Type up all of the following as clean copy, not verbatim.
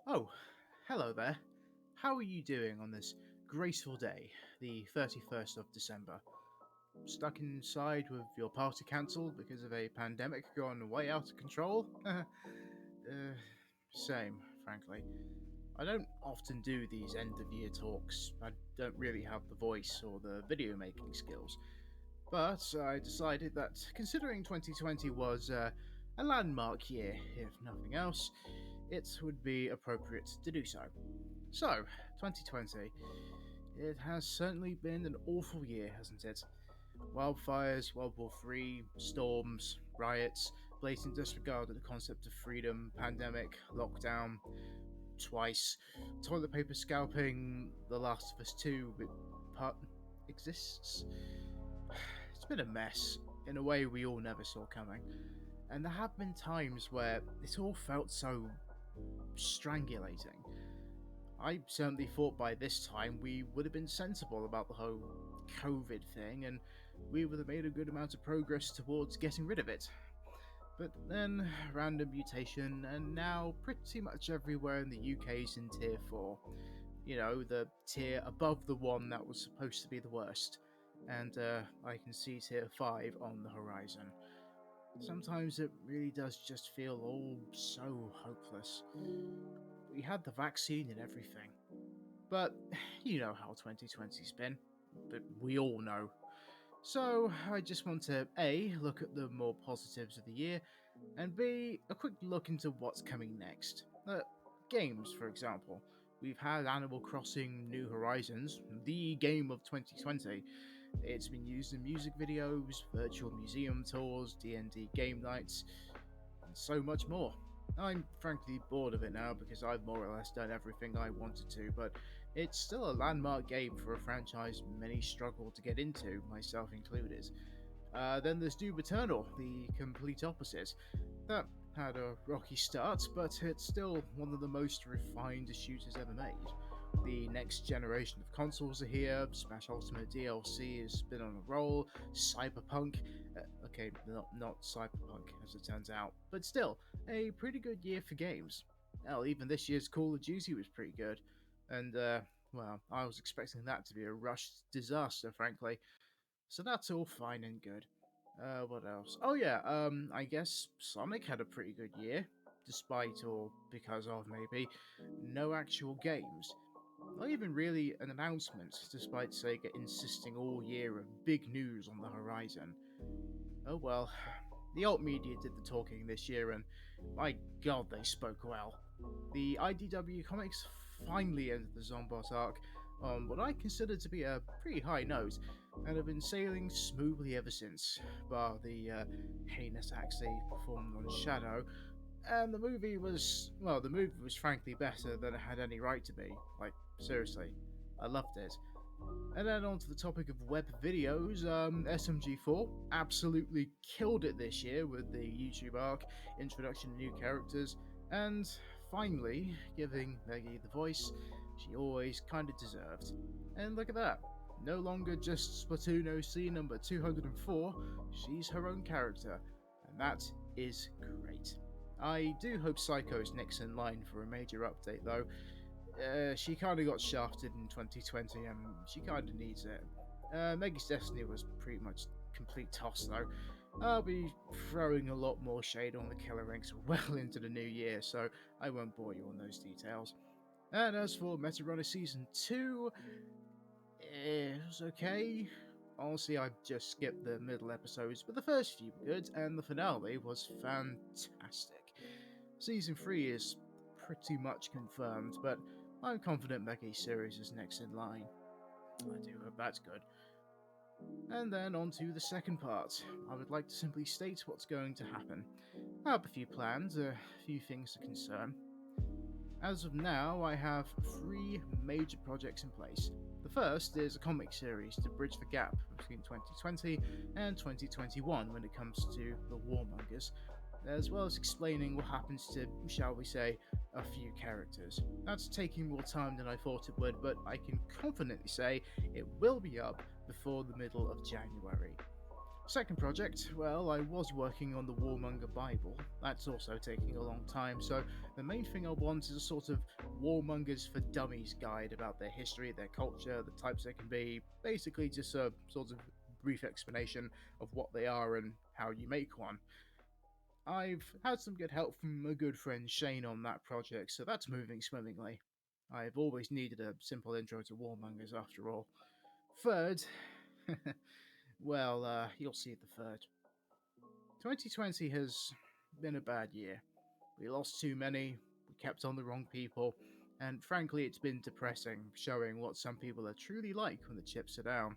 Oh, hello there. How are you doing on this graceful day, the 31st of December? Stuck inside with your party cancelled because of a pandemic gone way out of control? Same, frankly. I don't often do these end of year talks. I don't really have the voice or the video making skills. But I decided that considering 2020 was a landmark year, if nothing else, it would be appropriate to do so. So, 2020. It has certainly been an awful year, hasn't it? Wildfires, World War III, storms, riots, blatant disregard of the concept of freedom, pandemic, lockdown, twice, toilet paper scalping, The Last of Us 2 part exists. It's been a mess in a way we all never saw coming. And there have been times where it all felt so strangulating. I certainly thought by this time we would have been sensible about the whole COVID thing and we would have made a good amount of progress towards getting rid of it. But then, random mutation, and now pretty much everywhere in the UK is in Tier 4. You know, the tier above the one that was supposed to be the worst. And I can see Tier 5 on the horizon. Sometimes it really does just feel all so hopeless. We had the vaccine and everything. But you know how 2020's been. But we all know. So I just want to A, look at the more positives of the year, and B, a quick look into what's coming next. Games, for example. We've had Animal Crossing New Horizons, the game of 2020. It's been used in music videos, virtual museum tours, D&D game nights, and so much more. I'm frankly bored of it now because I've more or less done everything I wanted to, but it's still a landmark game for a franchise many struggle to get into, myself included. Then there's Doom Eternal, the complete opposite. That had a rocky start, but it's still one of the most refined shooters ever made. The next generation of consoles are here, Smash Ultimate DLC has been on a roll, Cyberpunk, okay, not Cyberpunk as it turns out, but still, a pretty good year for games. Hell, even this year's Call of Duty was pretty good, and well, I was expecting that to be a rushed disaster, frankly. So that's all fine and good. What else? Oh yeah, I guess Sonic had a pretty good year, despite or because of maybe no actual games. Not even really an announcement, despite Sega insisting all year of big news on the horizon. Oh well, the alt media did the talking this year, and my god, they spoke well. The IDW comics finally ended the Zombot arc on what I consider to be a pretty high note, and have been sailing smoothly ever since, bar the heinous acts they performed on Shadow. And the movie was frankly better than it had any right to be. Like, seriously, I loved it. And then on to the topic of web videos, SMG4 absolutely killed it this year with the YouTube arc, introduction to new characters, and finally giving Meggy the voice she always kinda deserved. And look at that. No longer just Splatoon OC number 204, she's her own character, and that is great. I do hope Psycho's next in line for a major update though. She kind of got shafted in 2020 and she kind of needs it. Meggy's Destiny was pretty much complete toss though. I'll be throwing a lot more shade on the killer ranks well into the new year, so I won't bore you on those details. And as for Meta Runner Season 2, it was okay. Honestly, I just skipped the middle episodes, but the first few were good, and the finale was fantastic. Season 3 is pretty much confirmed, but I'm confident Becky's series is next in line. I do hope that's good. And then on to the second part. I would like to simply state what's going to happen. I have a few plans, a few things to concern. As of now, I have three major projects in place. The first is a comic series to bridge the gap between 2020 and 2021 when it comes to the Warmongers, as well as explaining what happens to, shall we say, a few characters. That's taking more time than I thought it would, but I can confidently say it will be up before the middle of January. Second project, well, I was working on the Warmonger Bible. That's also taking a long time, so the main thing I want is a sort of Warmongers for Dummies guide about their history, their culture, the types they can be, basically just a sort of brief explanation of what they are and how you make one. I've had some good help from a good friend Shane on that project, so that's moving swimmingly. I've always needed a simple intro to Warmongers after all. Third, well, you'll see the third. 2020 has been a bad year. We lost too many, we kept on the wrong people, and frankly, it's been depressing, showing what some people are truly like when the chips are down.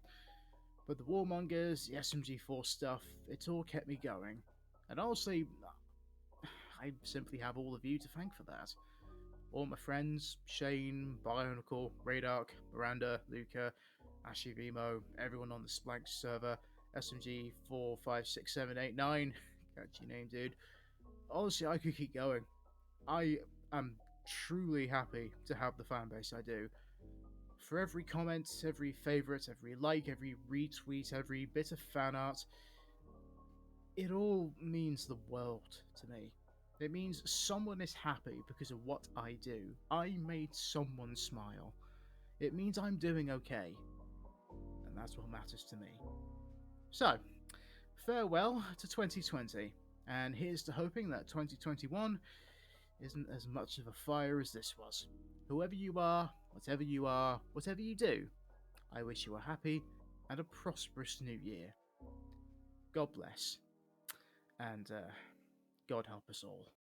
But the Warmongers, the SMG4 stuff, it all kept me going. And honestly, I simply have all of you to thank for that. All my friends, Shane, Bionicle, Radark, Miranda, Luca, Ashy Vimo, everyone on the Splank server, SMG 456789, catchy name, dude. Honestly, I could keep going. I am truly happy to have the fan base I do. For every comment, every favourite, every like, every retweet, every bit of fan art, it all means the world to me. It means someone is happy because of what I do. I made someone smile. It means I'm doing okay, and that's what matters to me. So, farewell to 2020, and here's to hoping that 2021 isn't as much of a fire as this was. Whoever you are, whatever you do, I wish you a happy and a prosperous new year. God bless, and God help us all.